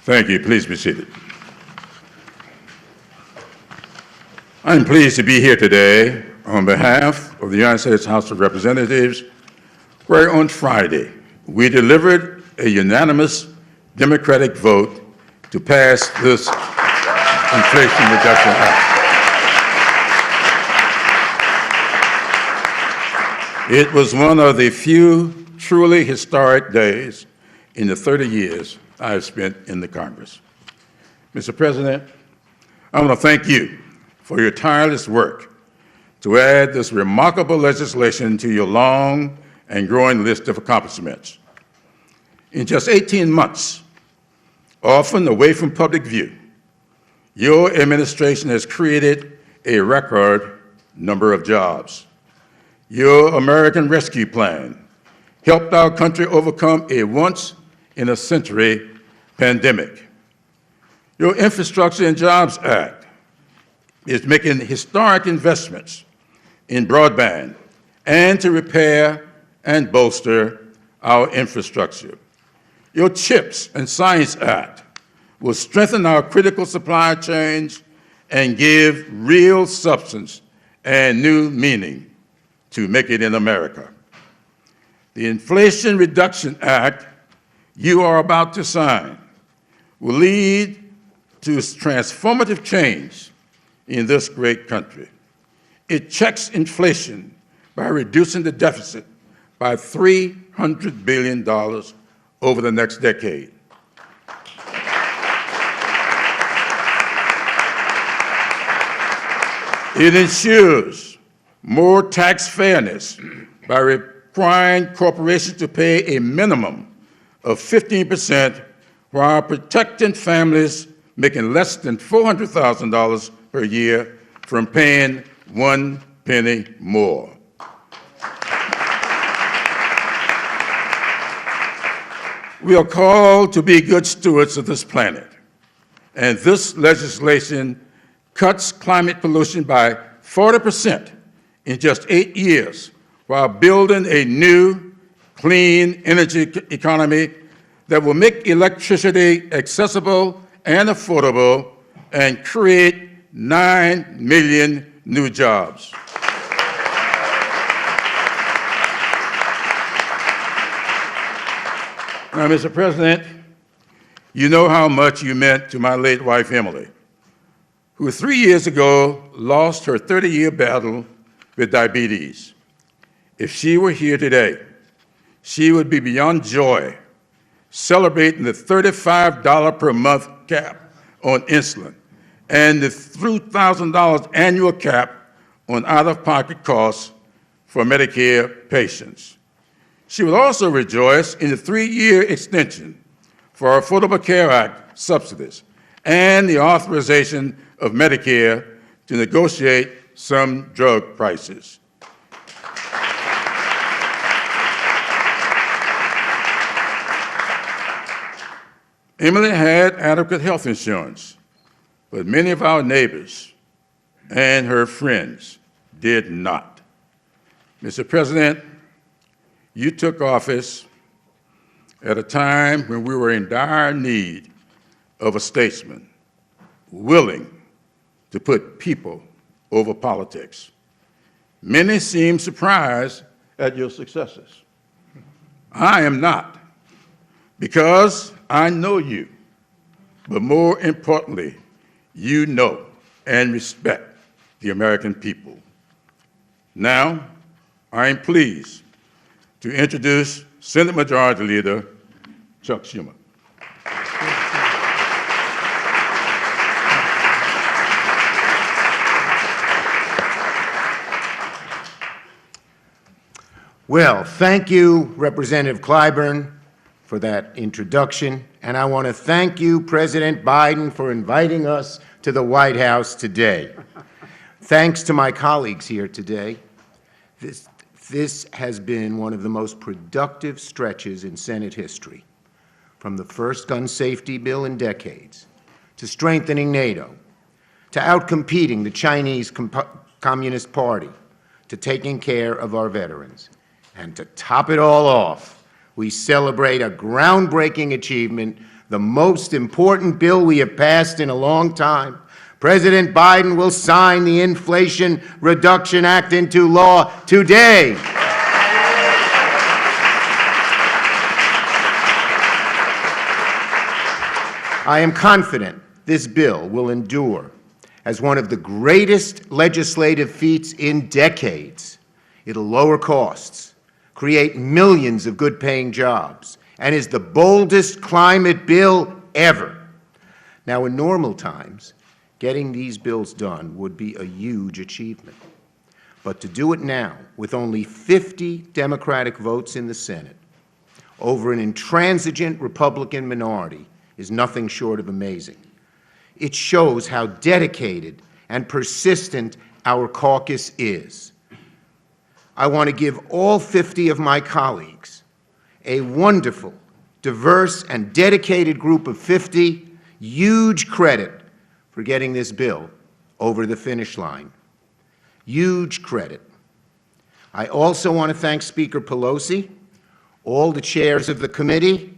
Thank you. Please be seated. I'm pleased to be here today on behalf of the United States House of Representatives, where on Friday we delivered a unanimous Democratic vote to pass this Inflation Reduction Act. It was one of the few truly historic days in the 30 years I have spent in the Congress. Mr. President, I want to thank you for your tireless work to add this remarkable legislation to your long and growing list of accomplishments. In just 18 months, often away from public view, your administration has created a record number of jobs. Your American Rescue Plan helped our country overcome a once-in-a-century pandemic. Your Infrastructure and Jobs Act is making historic investments in broadband and to repair and bolster our infrastructure. Your CHIPS and Science Act will strengthen our critical supply chains and give real substance and new meaning to Make It in America. The Inflation Reduction Act you are about to sign will lead to transformative change in this great country. It checks inflation by reducing the deficit by $300 billion over the next decade. It ensures more tax fairness by requiring corporations to pay a minimum of 15% while protecting families making less than $400,000 per year from paying 1 penny more. We are called to be good stewards of this planet, and this legislation cuts climate pollution by 40% in just 8 years while building a new, clean energy economy that will make electricity accessible and affordable and create 9 million new jobs. Now, Mr. President, you know how much you meant to my late wife, Emily, who 3 years ago lost her 30-year battle with diabetes. If she were here today, she would be beyond joy celebrating the $35 per month cap on insulin and the $3,000 annual cap on out-of-pocket costs for Medicare patients. She will also rejoice in the 3-year extension for our Affordable Care Act subsidies and the authorization of Medicare to negotiate some drug prices. Emily had adequate health insurance, but many of our neighbors and her friends did not. Mr. President, you took office at a time when we were in dire need of a statesman willing to put people over politics. Many seem surprised at your successes. I am not, because I know you, but more importantly, you know and respect the American people. Now, I am pleased to introduce Senate Majority Leader Chuck Schumer. Well, thank you, Representative Clyburn, for that introduction, and I want to thank you, President Biden, for inviting us to the White House today. Thanks to my colleagues here today. This has been one of the most productive stretches in Senate history, from the first gun safety bill in decades, to strengthening NATO, to outcompeting the Chinese Communist Party, to taking care of our veterans. And to top it all off, we celebrate a groundbreaking achievement the most important bill we have passed in a long time. President Biden will sign the Inflation Reduction Act into law today. I am confident this bill will endure as one of the greatest legislative feats in decades. It'll lower costs, create millions of good-paying jobs, and is the boldest climate bill ever. Now, in normal times, getting these bills done would be a huge achievement. But to do it now, with only 50 Democratic votes in the Senate, over an intransigent Republican minority, is nothing short of amazing. It shows how dedicated and persistent our caucus is. I want to give all 50 of my colleagues, a wonderful, diverse, and dedicated group of 50, huge credit for getting this bill over the finish line. Huge credit. I also want to thank Speaker Pelosi, all the chairs of the committee,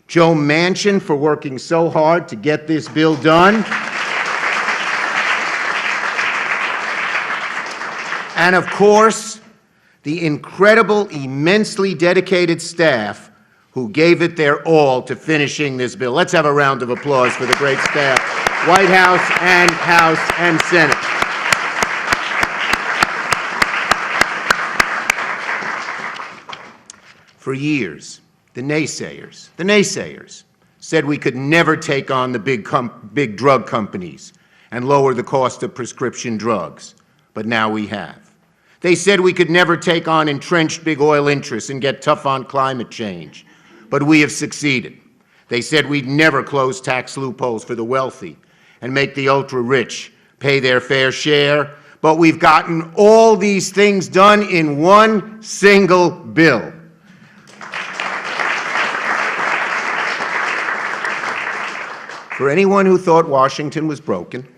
Joe Manchin for working so hard to get this bill done, and of course, the incredible, immensely dedicated staff who gave it their all to finishing this bill. Let's have a round of applause for the great staff, White House and Senate. For years, the naysayers said we could never take on the big drug companies and lower the cost of prescription drugs, but now we have. They said we could never take on entrenched big oil interests and get tough on climate change, but we have succeeded. They said we'd never close tax loopholes for the wealthy and make the ultra-rich pay their fair share, but we've gotten all these things done in one single bill. For anyone who thought Washington was broken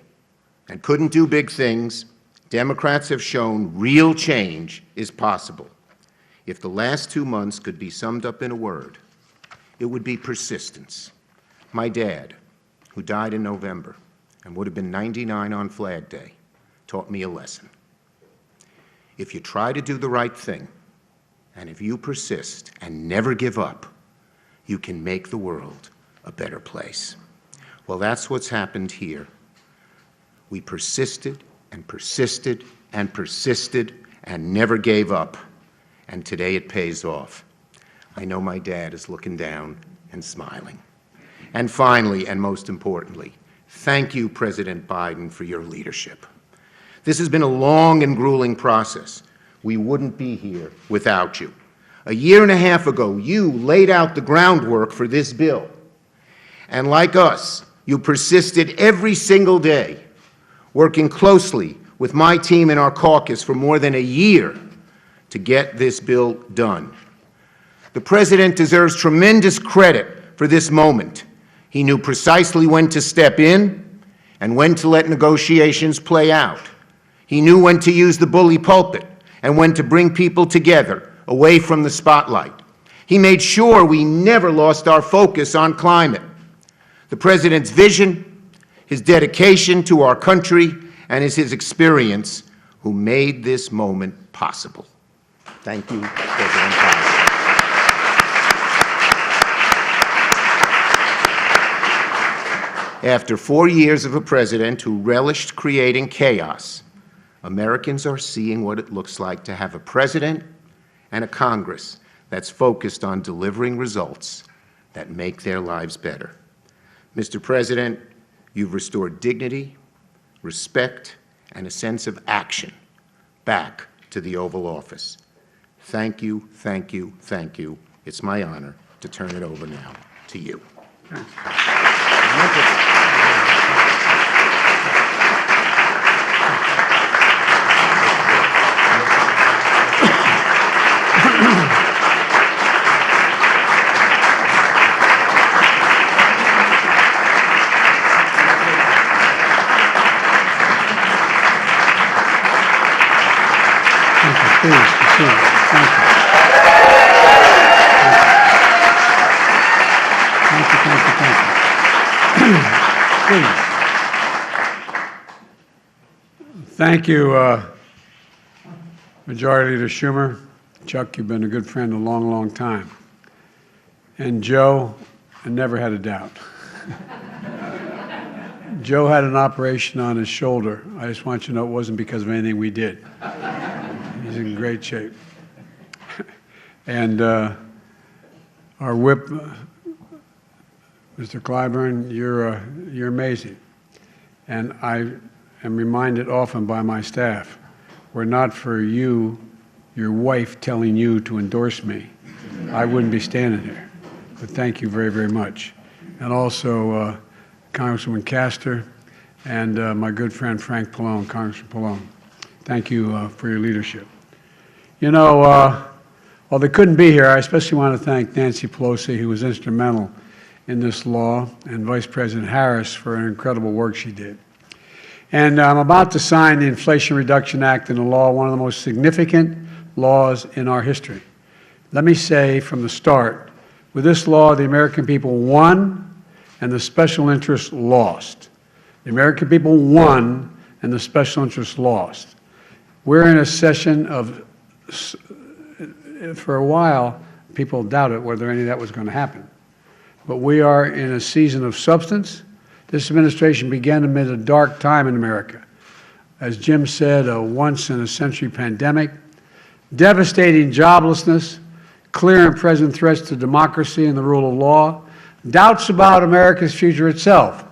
and couldn't do big things, Democrats have shown real change is possible. If the last 2 months could be summed up in a word, it would be persistence. My dad, who died in November and would have been 99 on Flag Day, taught me a lesson. If you try to do the right thing, and if you persist and never give up, you can make the world a better place. Well, that's what's happened here. We persisted and persisted and persisted and never gave up, and today it pays off. I know my dad is looking down and smiling. And finally, and most importantly, thank you, President Biden, for your leadership. This has been a long and grueling process. We wouldn't be here without you. A year and a half ago, you laid out the groundwork for this bill. And like us, you persisted every single day, working closely with my team and our caucus for more than a year to get this bill done. The President deserves tremendous credit for this moment. He knew precisely when to step in and when to let negotiations play out. He knew when to use the bully pulpit and when to bring people together away from the spotlight. He made sure we never lost our focus on climate. The President's vision, his dedication to our country, and his experience who made this moment possible. Thank you, President Biden. After 4 years of a president who relished creating chaos, Americans are seeing what it looks like to have a president and a Congress that's focused on delivering results that make their lives better. Mr. President, you've restored dignity, respect, and a sense of action back to the Oval Office. Thank you, thank you, thank you. It's my honor to turn it over now to you. Please, proceed. Thank you. Thank you, thank you, thank you. Please. Thank you, Majority Leader Schumer. Chuck, you've been a good friend a long, long time. And Joe, I never had a doubt. Joe had an operation on his shoulder. I just want you to know it wasn't because of anything we did. He's in great shape. And our whip, Mr. Clyburn, you're amazing. And I am reminded often by my staff, were not for you, your wife telling you to endorse me, I wouldn't be standing here. But thank you very, very much. And also Congresswoman Castor and my good friend Frank Pallone, Congressman Pallone. Thank you for your leadership. You know, while they couldn't be here, I especially want to thank Nancy Pelosi, who was instrumental in this law, and Vice President Harris for an incredible work she did. And I'm about to sign the Inflation Reduction Act into law, one of the most significant laws in our history. Let me say from the start, with this law, the American people won and the special interests lost. The American people won and the special interests lost. We're in a session of, for a while, people doubted whether any of that was going to happen. But we are in a season of substance. This administration began amid a dark time in America. As Jim said, a once-in-a-century pandemic, devastating joblessness, clear and present threats to democracy and the rule of law, doubts about America's future itself.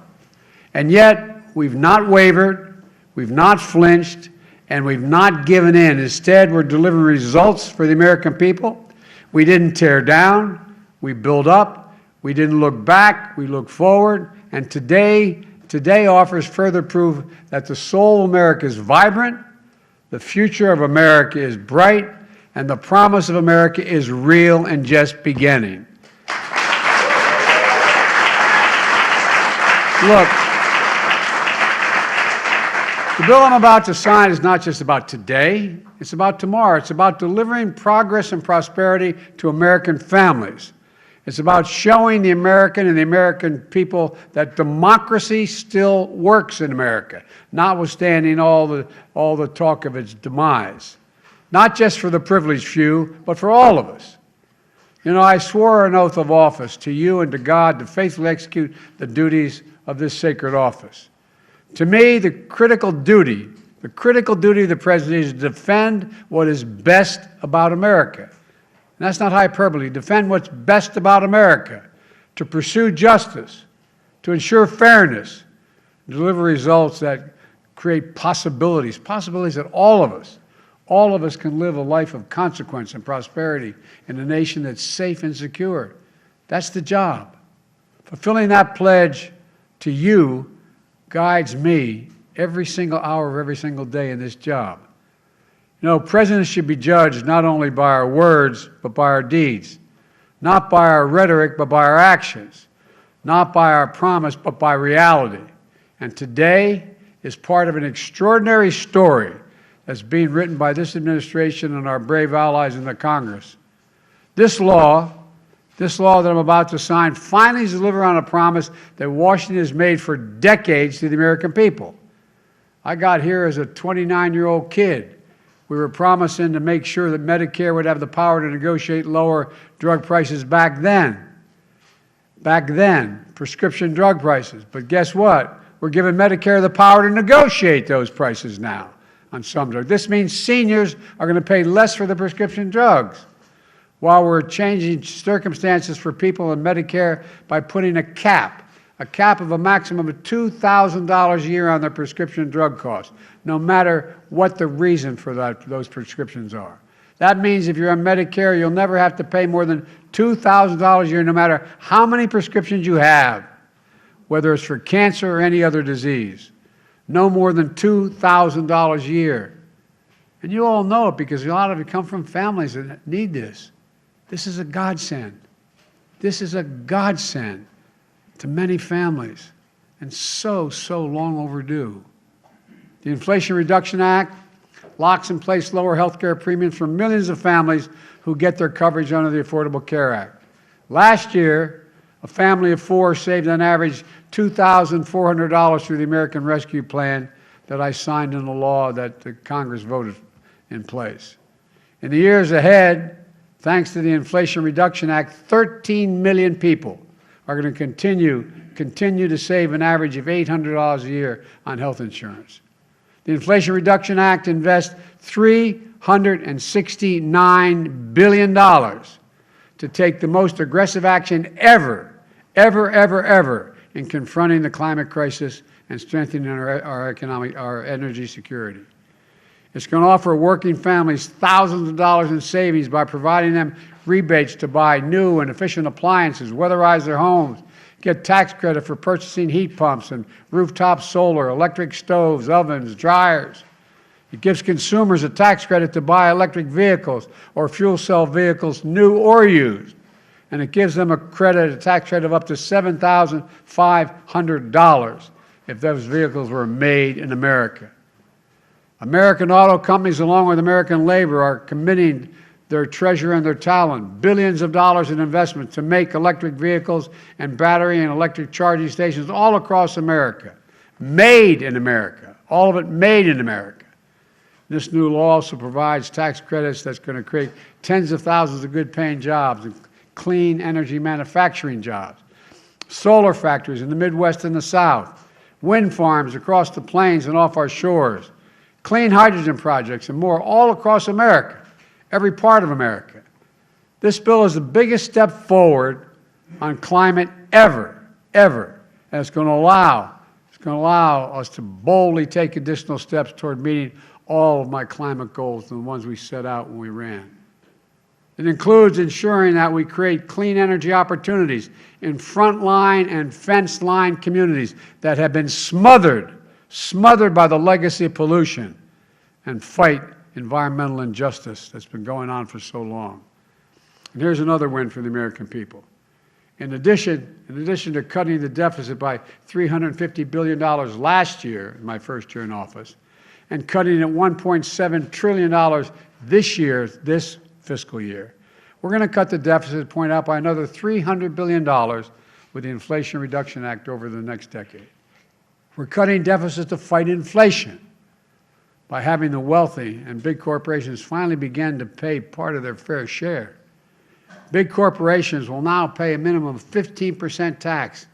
And yet, we've not wavered, we've not flinched, and we've not given in. Instead, we're delivering results for the American people. We didn't tear down, we built up, we didn't look back, we looked forward, and today offers further proof that the soul of America is vibrant, the future of America is bright, and the promise of America is real and just beginning. Look, the bill I'm about to sign is not just about today, it's about tomorrow. It's about delivering progress and prosperity to American families. It's about showing the American and the American people that democracy still works in America, notwithstanding all the talk of its demise. Not just for the privileged few, but for all of us. You know, I swore an oath of office to you and to God to faithfully execute the duties of this sacred office. To me, the critical duty of the President is to defend what is best about America. And that's not hyperbole. Defend what's best about America, to pursue justice, to ensure fairness, deliver results that create possibilities that all of us can live a life of consequence and prosperity in a nation that's safe and secure. That's the job. Fulfilling that pledge to you guides me every single hour of every single day in this job. You know, presidents should be judged not only by our words, but by our deeds. Not by our rhetoric, but by our actions. Not by our promise, but by reality. And today is part of an extraordinary story that's being written by this administration and our brave allies in the Congress. This law that I'm about to sign finally delivers on a promise that Washington has made for decades to the American people. I got here as a 29-year-old kid. We were promising to make sure that Medicare would have the power to negotiate lower drug prices back then. Prescription drug prices. But guess what? We're giving Medicare the power to negotiate those prices now on some drugs. This means seniors are going to pay less for the prescription drugs, while we're changing circumstances for people in Medicare by putting a cap of a maximum of $2,000 a year on their prescription drug costs, no matter what the reason for those prescriptions are. That means if you're on Medicare, you'll never have to pay more than $2,000 a year, no matter how many prescriptions you have, whether it's for cancer or any other disease. No more than $2,000 a year. And you all know it because a lot of you come from families that need this. This is a godsend. This is a godsend to many families, and so long overdue. The Inflation Reduction Act locks in place lower health care premiums for millions of families who get their coverage under the Affordable Care Act. Last year, A family of four saved on average $2,400 through the American Rescue Plan that I signed into law that the Congress voted in place. In the years ahead, thanks to the Inflation Reduction Act, 13 million people are going to continue to save an average of $800 a year on health insurance. The Inflation Reduction Act invests $369 billion to take the most aggressive action ever in confronting the climate crisis and strengthening our energy security. It's going to offer working families thousands of dollars in savings by providing them rebates to buy new and efficient appliances, weatherize their homes, get tax credit for purchasing heat pumps and rooftop solar, electric stoves, ovens, dryers. It gives consumers a tax credit to buy electric vehicles or fuel cell vehicles, new or used. And it gives them a tax credit of up to $7,500 if those vehicles were made in America. American auto companies, along with American labor, are committing their treasure and their talent, billions of dollars in investment to make electric vehicles and battery and electric charging stations all across America. Made in America. All of it made in America. This new law also provides tax credits that's going to create tens of thousands of good-paying jobs and clean energy manufacturing jobs, solar factories in the Midwest and the South, wind farms across the plains and off our shores, clean hydrogen projects, and more all across America, every part of America. This bill is the biggest step forward on climate ever. And it's going to allow us to boldly take additional steps toward meeting all of my climate goals and the ones we set out when we ran. It includes ensuring that we create clean energy opportunities in frontline and fence-line communities that have been smothered by the legacy of pollution, and fight environmental injustice that's been going on for so long. And here's another win for the American people. In addition to cutting the deficit by $350 billion last year, in my first year in office, and cutting it $1.7 trillion this fiscal year, we're going to cut the deficit, point out, by another $300 billion with the Inflation Reduction Act over the next decade. We're cutting deficits to fight inflation by having the wealthy and big corporations finally begin to pay part of their fair share. Big corporations will now pay a minimum of 15% tax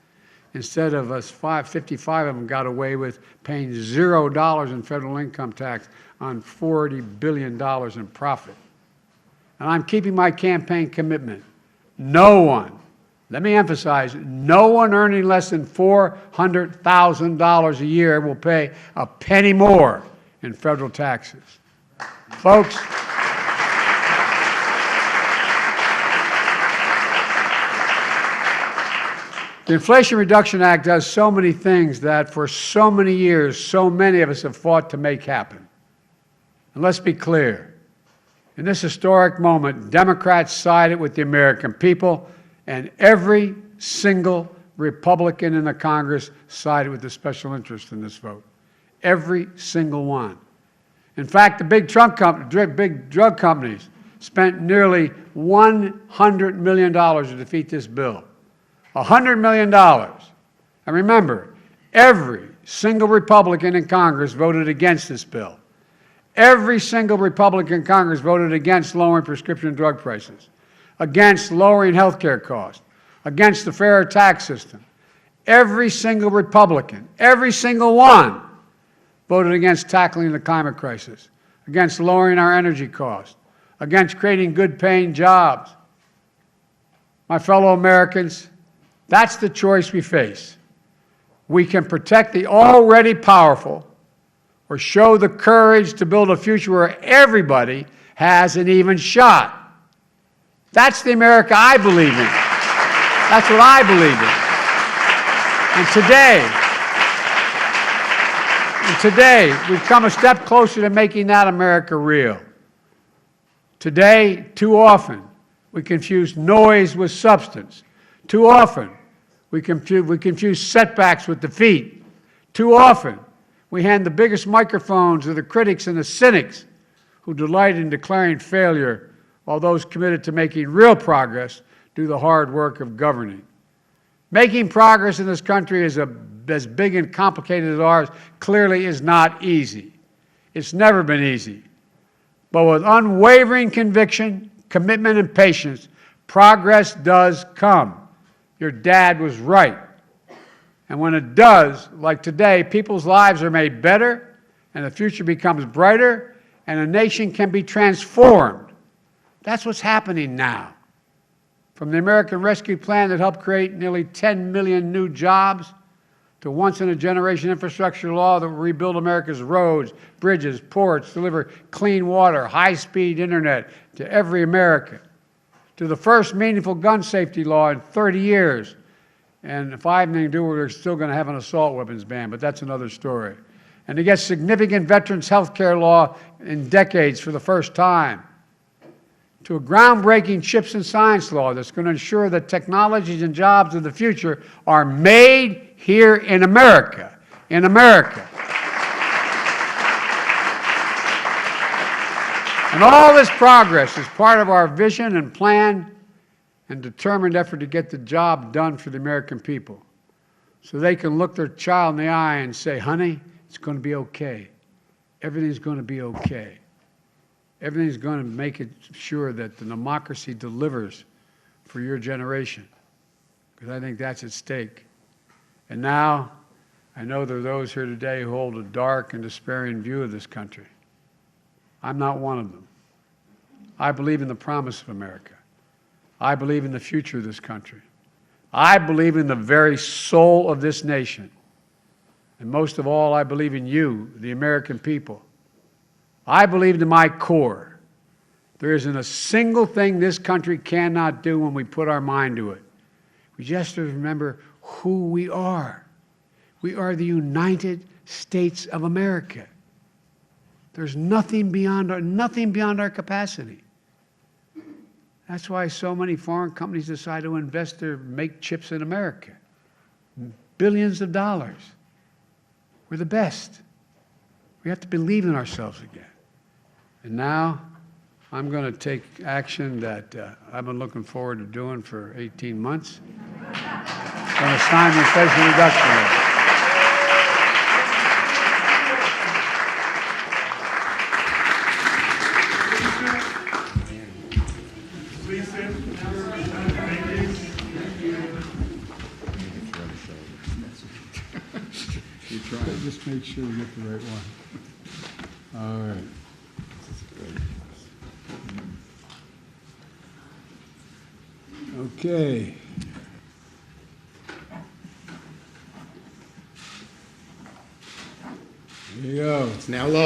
instead of us 55 of them got away with paying $0 in federal income tax on $40 billion in profit. And I'm keeping my campaign commitment. No one, let me emphasize, no one earning less than $400,000 a year will pay a penny more in federal taxes. Folks, the Inflation Reduction Act does so many things that for so many years, so many of us have fought to make happen. And let's be clear. In this historic moment, Democrats sided with the American people, and every single Republican in the Congress sided with the special interest in this vote. Every single one. In fact, the big drug companies spent nearly $100 million to defeat this bill. $100 million. And remember, every single Republican in Congress voted against this bill. Every single Republican in Congress voted against lowering prescription drug prices, against lowering health care costs, against the fairer tax system. Every single Republican, every single one, voted against tackling the climate crisis, against lowering our energy costs, against creating good-paying jobs. My fellow Americans, that's the choice we face. We can protect the already powerful or show the courage to build a future where everybody has an even shot. That's the America I believe in. That's what I believe in. And today, we've come a step closer to making that America real. Today, too often, we confuse noise with substance. Too often, we confuse setbacks with defeat. Too often, we hand the biggest microphones to the critics and the cynics who delight in declaring failure, while those committed to making real progress do the hard work of governing. Making progress in this country as big and complicated as ours clearly is not easy. It's never been easy. But with unwavering conviction, commitment, and patience, progress does come. Your dad was right. And when it does, like today, people's lives are made better, and the future becomes brighter, and a nation can be transformed. That's what's happening now. From the American Rescue Plan that helped create nearly 10 million new jobs, to once-in-a-generation infrastructure law that will rebuild America's roads, bridges, ports, deliver clean water, high-speed internet to every American, to the first meaningful gun safety law in 30 years. And if I have anything to do with it, we're still going to have an assault weapons ban, but that's another story. And to get significant veterans health care law in decades for the first time, to a groundbreaking CHIPS and science law that's going to ensure that technologies and jobs of the future are made here in America, in America. And all this progress is part of our vision and plan and determined effort to get the job done for the American people, so they can look their child in the eye and say, honey, it's going to be okay. Everything's going to be okay. Everything's going to make it sure that the democracy delivers for your generation, because I think that's at stake. And now, I know there are those here today who hold a dark and despairing view of this country. I'm not one of them. I believe in the promise of America. I believe in the future of this country. I believe in the very soul of this nation. And most of all, I believe in you, the American people. I believe to my core, there isn't a single thing this country cannot do when we put our mind to it. We just have to remember who we are. We are the United States of America. There's nothing beyond our capacity. That's why so many foreign companies decide to invest or make chips in America. Billions of dollars. We're the best. We have to believe in ourselves again. And now, I'm going to take action that I've been looking forward to doing for 18 months. I'm going to sign the Inflation Reduction Act. You try. Just make sure you get the right one. All right. Okay. Here you go. It's now law.